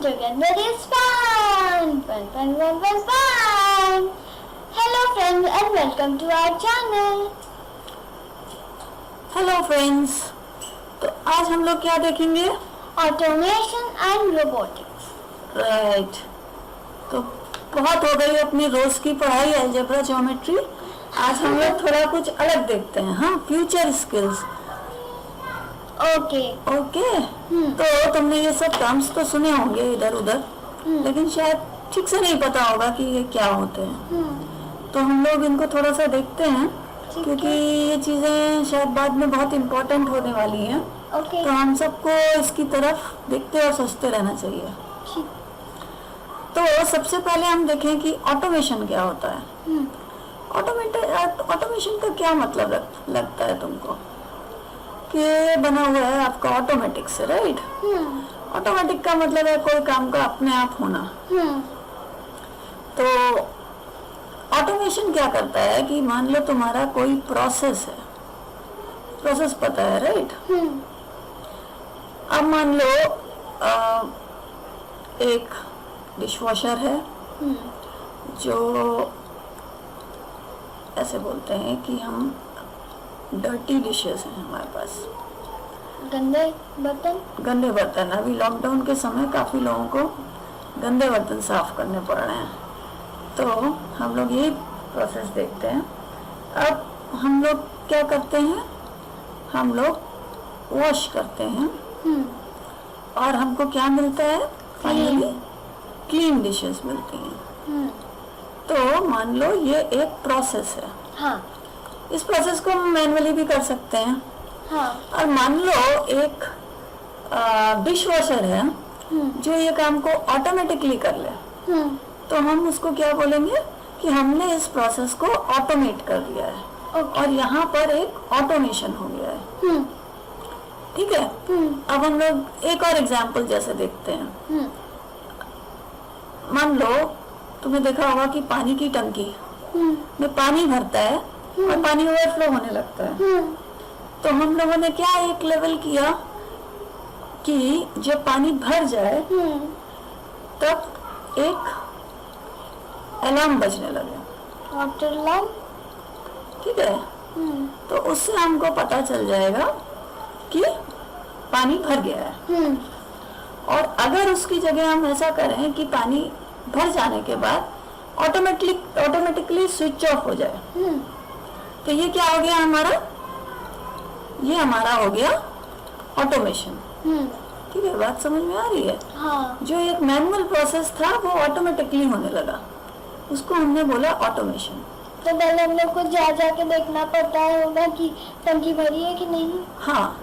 together is fun. Fun, fun, fun, fun, fun. Hello friends and welcome to our channel. Hello friends, तो आज हम लोग क्या देखेंगे? Automation and robotics. राइट, तो बहुत हो गई अपनी रोज की पढ़ाई अलजेब्रा ज्योमेट्री। आज हम लोग थोड़ा कुछ अलग देखते हैं। हाँ, फ्यूचर स्किल्स। Okay. ओके, तो तुमने ये सब टर्म्स तो सुने होंगे इधर उधर, लेकिन शायद ठीक से नहीं पता होगा कि ये क्या होते हैं। तो हम लोग इनको थोड़ा सा देखते हैं क्योंकि ये चीजें शायद बाद में बहुत इम्पोर्टेंट होने वाली हैं। Okay. तो हम सबको इसकी तरफ देखते और सोचते रहना चाहिए। ठीक. तो सबसे पहले हम देखें कि ऑटोमेशन क्या होता है। ऑटोमेशन का क्या मतलब लगता है तुमको? कि बना हुआ है आपका ऑटोमेटिक से, राइट? ऑटोमेटिक का मतलब है कोई काम का अपने आप होना। तो ऑटोमेशन क्या करता है कि मान लो तुम्हारा कोई प्रोसेस है, प्रोसेस पता है, राइट? अब मान लो एक डिशवॉशर है जो ऐसे बोलते हैं कि हम डर्टी डिशेस हैं हमारे पास, गंदे बर्तन. गंदे बर्तन। अभी लॉकडाउन के समय काफ़ी लोगों को गंदे बर्तन साफ करने पड़ रहे हैं। तो हम लोग यही प्रोसेस देखते हैं। अब हम लोग क्या करते हैं, हम लोग वॉश करते हैं और हमको क्या मिलता है? फाइनली क्लीन डिशेस मिलती हैं। तो मान लो ये एक प्रोसेस है। हाँ. इस प्रोसेस को हम मैनुअली भी कर सकते हैं। हाँ. और मान लो एक डिश वॉशर है जो ये काम को ऑटोमेटिकली कर ले, तो हम उसको क्या बोलेंगे कि हमने इस प्रोसेस को ऑटोमेट कर दिया है। और यहाँ पर एक ऑटोमेशन हो गया है। ठीक है। अब हम लोग एक और एग्जांपल जैसे देखते हैं। मान लो तुमने देखा होगा कि पानी की टंकी में पानी भरता है और पानी ओवरफ्लो होने लगता है। तो हम लोगों ने क्या एक लेवल किया कि जब पानी भर जाए तब एक अलार्म बजने लगे। Water alarm. ठीक है। तो उससे हमको पता चल जाएगा कि पानी भर गया है। और अगर उसकी जगह हम ऐसा करें कि पानी भर जाने के बाद ऑटोमेटिकली स्विच ऑफ हो जाए, तो ये क्या हो गया हमारा? ये हमारा हो गया ऑटोमेशन। ठीक है, बात समझ में आ रही है? हाँ. जो एक मैनुअल प्रोसेस था वो ऑटोमेटिकली होने लगा, उसको हमने बोला ऑटोमेशन। तो पहले हम लोग को जा के देखना पड़ता होगा कि टंकी भरी है कि नहीं. हाँ,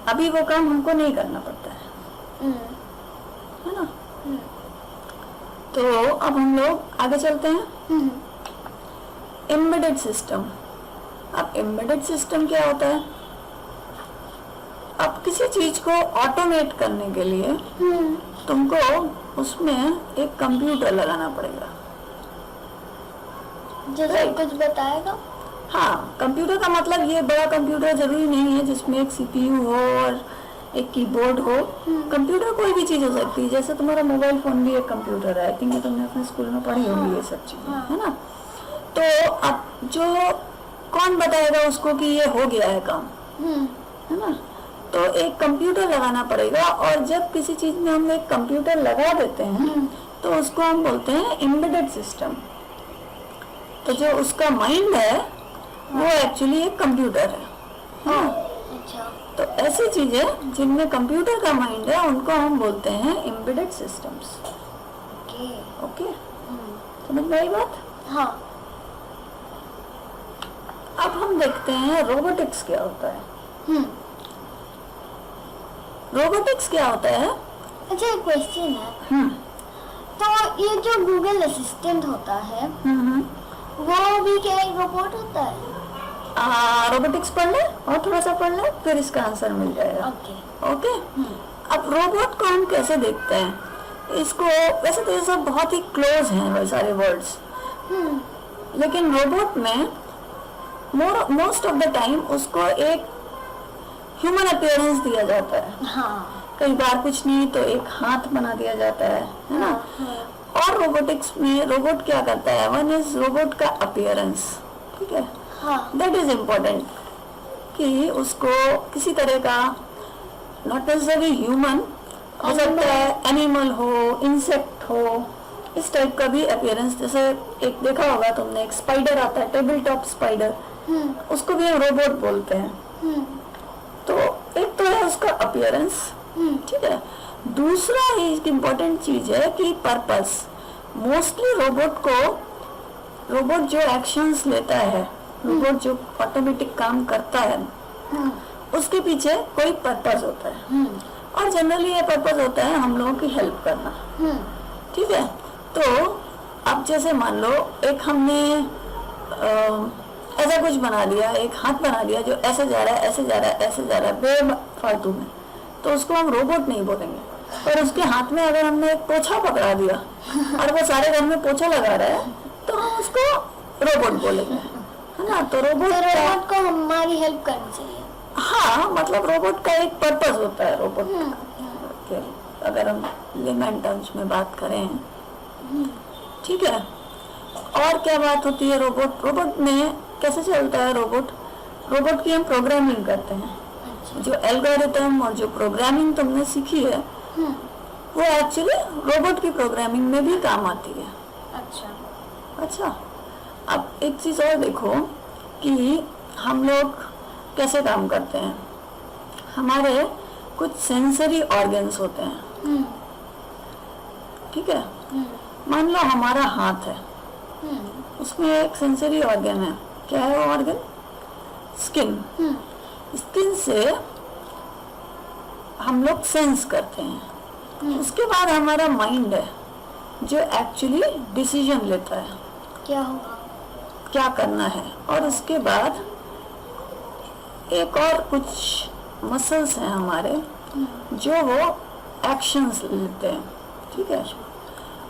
अभी वो काम हमको नहीं करना पड़ता है ना? तो अब हम लोग आगे चलते हैं। Embedded system. अब एम्बेडेड सिस्टम क्या होता है? अब किसी चीज को ऑटोमेट करने के लिए तुमको उसमें एक कंप्यूटर लगाना पड़ेगा। जैसे कुछ बताएगा. हाँ, कंप्यूटर का मतलब ये बड़ा कंप्यूटर जरूरी नहीं है जिसमें एक सीपीयू हो और एक कीबोर्ड हो। कंप्यूटर कोई भी चीज हो सकती है, जैसे तुम्हारा मोबाइल फोन भी एक कंप्यूटर है। आई थिंक ये तुमने अपने स्कूल में पढ़ी होगी ये सब चीजें, है ना? तो अब जो कौन बताएगा उसको कि ये हो गया है काम, है ना? तो एक कंप्यूटर लगाना पड़ेगा। और जब किसी चीज में हम एक कंप्यूटर लगा देते हैं तो उसको हम बोलते हैं एम्बेडेड सिस्टम। तो जो उसका माइंड है वो एक्चुअली एक कंप्यूटर है। हाँ। अच्छा. तो ऐसी चीजें जिनमें कंप्यूटर का माइंड है उनको हम बोलते हैं एम्बेडेड सिस्टम्स। ओके, समझ में आई बात? हाँ. अब हम देखते हैं रोबोटिक्स क्या होता है। रोबोटिक्स क्या होता है? अच्छा, एक क्वेश्चन है. तो ये जो गूगल असिस्टेंट होता है वो भी क्या एक रोबोट होता है? रोबोटिक्स पढ़ ले और थोड़ा सा पढ़ ले, फिर इसका आंसर मिल जाएगा। ओके। अब रोबोट को हम कैसे देखते हैं? इसको वैसे तो ये सब बहुत ही क्लोज हैं वो सारे वर्ड्स, लेकिन रोबोट में मोस्ट ऑफ द टाइम उसको एक ह्यूमन अपीयरेंस दिया जाता है। हाँ. कई बार कुछ नहीं तो एक हाथ बना दिया जाता है ना। और रोबोटिक्स में रोबोट क्या करता है, वन इज रोबोट का अपीयरेंस, ठीक है, दैट इज इम्पोर्टेंट, कि उसको किसी तरह का नॉट नेसेसरी ह्यूमन हो सकता है, एनिमल हो, इंसेक्ट हो, इस टाइप का भी अपीयरेंस। जैसे एक देखा होगा तुमने, एक स्पाइडर आता है, टेबल टॉप स्पाइडर, उसको भी हम रोबोट बोलते हैं। तो एक तो है उसका अपीयरेंस, ठीक है। दूसरा एक इम्पोर्टेंट चीज है कि पर्पस। मोस्टली रोबोट जो एक्शंस लेता है, रोबोट जो ऑटोमेटिक काम करता है, उसके पीछे कोई पर्पस होता है, और जनरली ये पर्पस होता है हम लोगों की हेल्प करना, ठीक है। तो अब जैसे मान लो एक हमने ऐसा कुछ बना दिया, एक हाथ बना दिया जो ऐसे जा रहा है, ऐसे जा रहा है, ऐसे जा रहा है बेफालतू में, तो उसको हम रोबोट नहीं बोलेंगे। और उसके हाथ में अगर हमने एक पोछा पकड़ा दिया और वो सारे घर में पोछा लगा रहा है, तो हम उसको रोबोट बोलेंगे, है ना। तो रोबोट को हमारी हेल्प करनी चाहिए। हाँ, मतलब रोबोट का एक पर्पस होता है रोबोट के, अगर हम लेमन टर्म्स में बात करें, ठीक है। और क्या बात होती है रोबोट में कैसे चलता है रोबोट की हम प्रोग्रामिंग करते हैं। जो एल्गोरिथम और जो प्रोग्रामिंग तुमने सीखी है वो एक्चुअली रोबोट की प्रोग्रामिंग में भी काम आती है। अच्छा, अब एक चीज और देखो कि हम लोग कैसे काम करते हैं। हमारे कुछ सेंसरी ऑर्गन्स होते हैं, ठीक है। मान लो हमारा हाथ है, उसमें एक सेंसरी ऑर्गन है, क्या है वो ऑर्गन? स्किन। स्किन से हम लोग सेंस करते हैं। उसके बाद हमारा माइंड है जो एक्चुअली डिसीजन लेता है क्या होगा, क्या करना है। और उसके बाद एक और कुछ मसल्स हैं हमारे जो वो एक्शंस लेते हैं, ठीक है।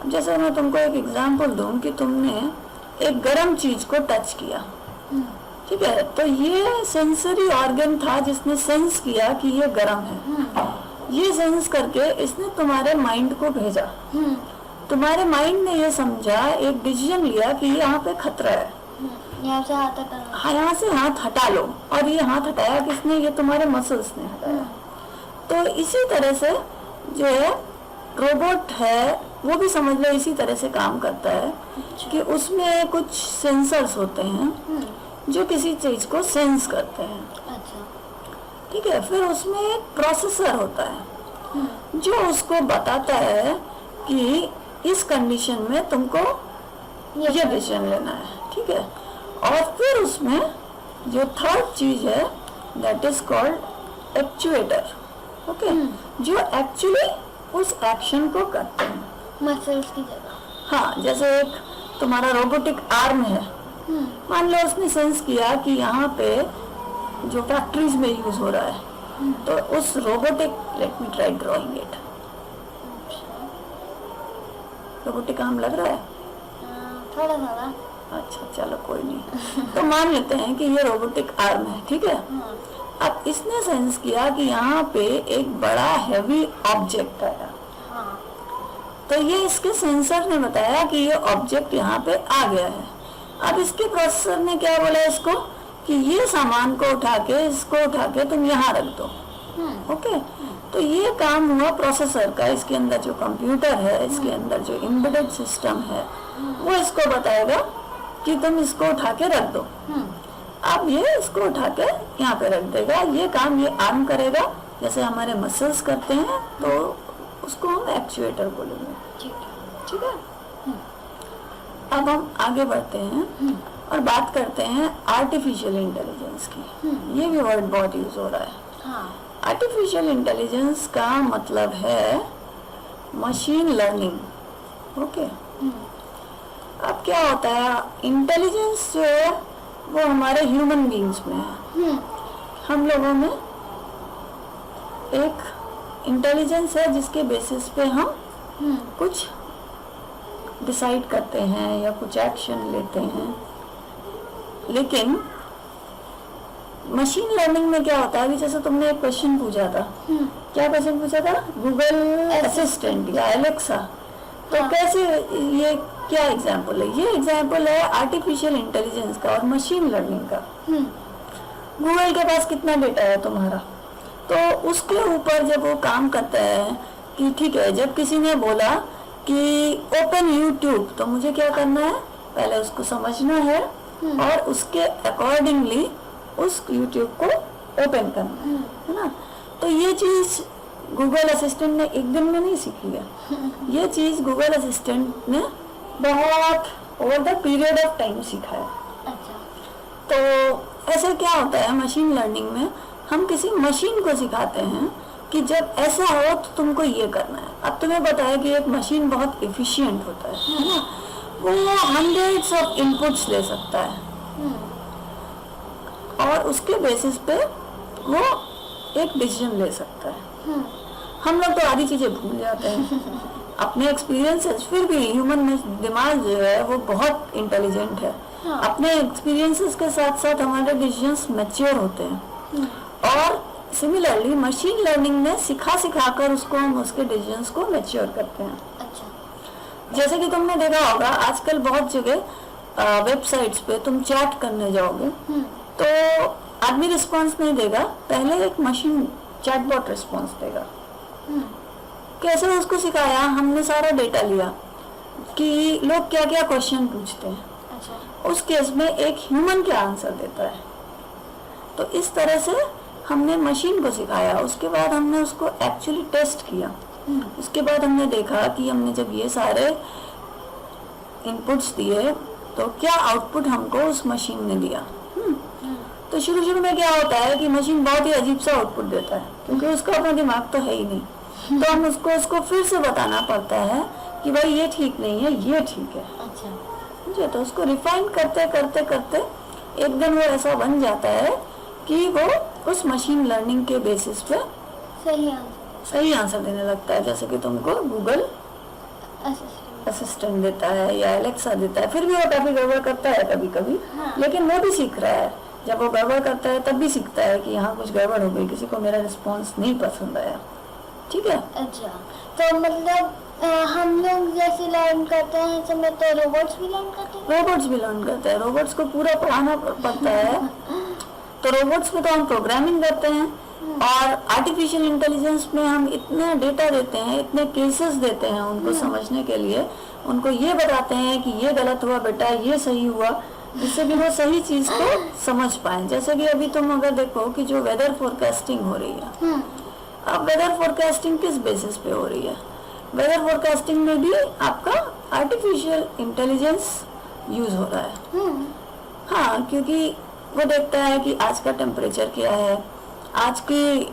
जैसे मैं तुमको एक एग्जांपल दूं कि तुमने एक गर्म चीज को टच किया, ठीक है, तो ये सेंसरी ऑर्गन था जिसने सेंस किया कि ये गर्म है। ये सेंस करके इसने तुम्हारे माइंड को भेजा। तुम्हारे माइंड ने ये समझा, एक डिसीजन लिया कि यहाँ पे खतरा है, यहाँ से हाथ हटा, हाँ यहाँ से हाथ हटा लो। और ये हाथ हटाया किसने? ये तुम्हारे मसल्स ने हटाया। तो इसी तरह से जो है रोबोट है वो भी समझ लो इसी तरह से काम करता है कि उसमें कुछ सेंसर्स होते हैं जो किसी चीज को सेंस करते हैं, ठीक है। फिर उसमें एक प्रोसेसर होता है जो उसको बताता है कि इस कंडीशन में तुमको ये डिसीजन लेना है, ठीक है। और फिर उसमें जो थर्ड चीज है that is called actuator, okay, जो एक्चुअली उस एक्शन को करते हैं मसल्स की जगह। हाँ, जैसे एक तुम्हारा रोबोटिक आर्म है, मान लो उसने सेंस किया कि यहाँ पे जो फैक्ट्रीज में यूज हो रहा है, तो उस robotic, let me try drawing it, robotic arm लग रहा है थोड़ा थोड़ा, अच्छा चलो कोई नहीं। तो मान लेते हैं कि ये रोबोटिक आर्म है, ठीक है। अब इसने सेंस किया कि यहाँ पे एक बड़ा हैवी ऑब्जेक्ट आया, तो ये इसके सेंसर ने बताया कि ये ऑब्जेक्ट यहाँ पे आ गया है। अब इसके प्रोसेसर ने क्या बोला इसको कि ये सामान को उठा के, इसको उठा के तुम यहाँ रख दो, ओके। तो ये काम हुआ प्रोसेसर का। इसके अंदर जो कंप्यूटर है, इसके अंदर जो एम्बेडेड सिस्टम है, वो इसको बताएगा कि तुम इसको उठा के रख दो। अब ये इसको उठा के यहाँ पे रख देगा। ये काम ये आर्म करेगा, जैसे हमारे मसल्स करते हैं, तो उसको हम एक्चुएटर बोलेंगे, ठीक है। अब हम आगे बढ़ते हैं और बात करते हैं आर्टिफिशियल इंटेलिजेंस की। ये भी वर्ड बहुत यूज हो रहा है। आर्टिफिशियल इंटेलिजेंस का मतलब है मशीन लर्निंग, ओके। अब क्या होता है, इंटेलिजेंस जो है वो हमारे ह्यूमन बींग्स में है। हम लोगों में एक इंटेलिजेंस है जिसके बेसिस पे हम कुछ डिसाइड करते हैं या कुछ एक्शन लेते हैं। लेकिन मशीन लर्निंग में क्या होता है, अभी जैसे तुमने एक क्वेश्चन पूछा था क्या क्वेश्चन पूछा था? गूगल असिस्टेंट या एलेक्सा। तो हाँ। कैसे, ये क्या एग्जाम्पल है? ये एग्जाम्पल है आर्टिफिशियल इंटेलिजेंस का और मशीन लर्निंग का। गूगल के पास कितना डेटा है तुम्हारा, तो उसके ऊपर जब वो काम करता है कि ठीक है, जब किसी ने बोला कि ओपन यूट्यूब, तो मुझे क्या करना है? पहले उसको समझना है और उसके अकॉर्डिंगली उस यूट्यूब को ओपन करना है ना। तो ये चीज गूगल असिस्टेंट ने एक दिन में नहीं सीखी है। ये चीज गूगल असिस्टेंट ने बहुत over the period of time सीखा है। अच्छा। तो ऐसा क्या होता है मशीन लर्निंग में, हम किसी मशीन को सिखाते हैं कि जब ऐसा हो तो तुमको ये करना है। अब तुम्हें पता है कि एक मशीन बहुत एफिशिएंट होता है ना, वो हंड्रेड्स ऑफ इनपुट्स ले सकता है और उसके बेसिस पे वो एक डिसीजन ले सकता है। हम लोग तो आधी चीजें भूल जाते हैं अपने एक्सपीरियंसेस, फिर भी ह्यूमन में दिमाग जो है वो बहुत इंटेलिजेंट है। हाँ। अपने एक्सपीरियंसेस के साथ साथ हमारे डिसीजंस मैच्योर होते हैं और सिमिलरली मशीन लर्निंग में सिखा कर उसको हम उसके डिसीजंस को मैच्योर करते हैं। अच्छा। जैसे कि तुमने देखा होगा आजकल बहुत जगह वेबसाइट्स पे तुम चैट करने जाओगे तो आदमी रिस्पांस नहीं देगा, पहले एक मशीन चैटबॉट रिस्पांस देगा। कैसे उसको सिखाया? हमने सारा डेटा लिया कि लोग क्या क्या क्वेश्चन पूछते हैं। अच्छा। उस केस में एक ह्यूमन क्या आंसर देता है। तो इस तरह से हमने मशीन को सिखाया। उसके बाद हमने उसको एक्चुअली टेस्ट किया। उसके बाद हमने देखा कि हमने जब ये सारे इनपुट्स दिए तो क्या आउटपुट हमको उस मशीन ने दिया। तो शुरू में क्या होता है कि मशीन बहुत ही अजीब सा आउटपुट देता है क्योंकि उसका अपना दिमाग तो है ही नहीं। तो हम उसको फिर से बताना पड़ता है कि भाई ये ठीक नहीं है, ये ठीक है। अच्छा। मुझे तो उसको रिफाइन करते करते करते एक दिन वो ऐसा बन जाता है कि वो उस मशीन लर्निंग के बेसिस पे सही आंसर देने लगता है। जैसे कि तुमको गूगल असिस्टेंट देता है या एलेक्सा देता है, फिर भी वो काफी गड़बड़ करता है कभी कभी। हाँ। लेकिन वो भी सीख रहा है। जब वो गड़बड़ करता है तब भी सीखता है कि यहाँ कुछ गड़बड़ हो गई, किसी को मेरा रिस्पॉन्स नहीं पसंद आया। ठीक है। अच्छा, तो मतलब हम लोग जैसे लर्न करते हैं समय तो रोबोट्स भी लर्न करते हैं। रोबोट्स भी लर्न करते हैं, रोबोट्स को पूरा पढ़ाना पड़ता है। तो रोबोट्स में तो हम प्रोग्रामिंग करते हैं और आर्टिफिशियल इंटेलिजेंस में हम इतना डेटा देते हैं, इतने केसेस देते हैं उनको समझने के लिए, उनको ये बताते हैं कि ये गलत हुआ बेटा, ये सही हुआ, जिससे कि वो सही चीज को समझ पाए। जैसे कि अभी तुम अगर देखो कि जो वेदर फोरकास्टिंग हो रही है, अब वेदर फोरकास्टिंग किस बेसिस पे हो रही है? वेदर फोरकास्टिंग में भी आपका आर्टिफिशियल इंटेलिजेंस यूज हो रहा है। हाँ, क्योंकि वो देखता है कि आज का टेम्परेचर क्या है, आज की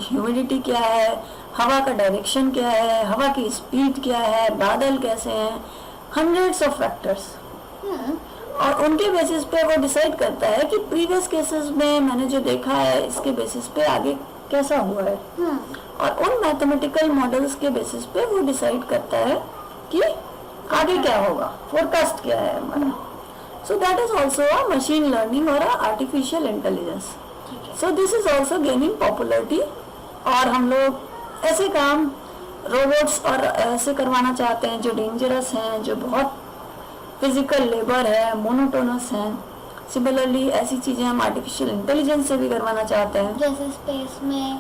ह्यूमिडिटी क्या है, हवा का डायरेक्शन क्या है, हवा की स्पीड क्या है, बादल कैसे हैं, हंड्रेड्स ऑफ फैक्टर्स। और उनके बेसिस पे वो डिसाइड करता है कि प्रीवियस केसेस में मैंने जो देखा है इसके बेसिस पे आगे कैसा हुआ है। और उन मैथमेटिकल मॉडल्स के बेसिस पे वो डिसाइड करता है कि आगे क्या होगा, फोरकास्ट क्या है हमारा। So that is also a machine learning और artificial intelligence. So this is also gaining popularity. और हम लोग ऐसे काम रोबोट्स और ऐसे करवाना चाहते हैं जो डेंजरस हैं, जो बहुत फिजिकल लेबर है, मोनोटोनस हैं। सिमिलरली ऐसी चीजें हम आर्टिफिशियल इंटेलिजेंस से भी करवाना चाहते हैं। जैसे स्पेस में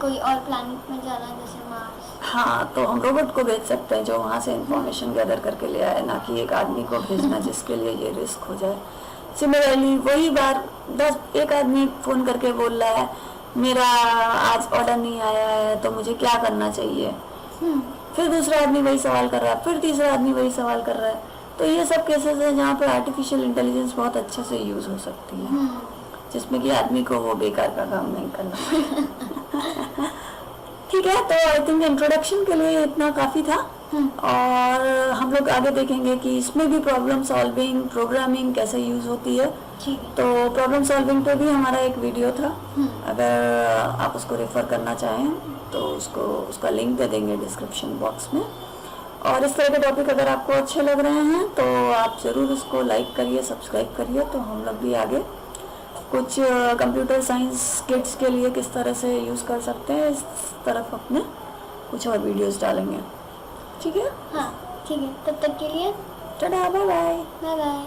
कोई और प्लैनेट में जाना, जैसे मार्स। हाँ, तो हम रोबोट को भेज सकते हैं जो वहाँ से इंफॉर्मेशन गैदर करके ले आए, ना कि एक आदमी को भेजना जिसके लिए ये रिस्क हो जाए। सिमिलरली वही बार एक आदमी फोन करके बोल रहा है मेरा आज ऑर्डर नहीं आया है तो मुझे क्या करना चाहिए। फिर दूसरा आदमी वही सवाल कर रहा है, फिर तीसरा आदमी वही सवाल कर रहा है। तो ये सब केसेस हैं जहाँ पे आर्टिफिशियल इंटेलिजेंस बहुत अच्छे से यूज हो सकती है, जिसमें कि आदमी को वो बेकार का काम नहीं करना। ठीक है, तो आई थिंक इंट्रोडक्शन के लिए इतना काफी था। और हम लोग आगे देखेंगे कि इसमें भी प्रॉब्लम सॉल्विंग, प्रोग्रामिंग कैसे यूज होती है। तो प्रॉब्लम सॉल्विंग पे भी हमारा एक वीडियो था, अगर आप उसको रेफर करना चाहें तो उसका लिंक दे देंगे डिस्क्रिप्शन बॉक्स में। और इस तरह के टॉपिक अगर आपको अच्छे लग रहे हैं तो आप ज़रूर उसको लाइक करिए, सब्सक्राइब करिए, तो हम लोग भी आगे कुछ कंप्यूटर साइंस किड्स के लिए किस तरह से यूज़ कर सकते हैं, इस तरफ अपने कुछ और वीडियोस डालेंगे। ठीक है, हाँ ठीक है, तब तक के लिए tata, bye bye. Bye bye.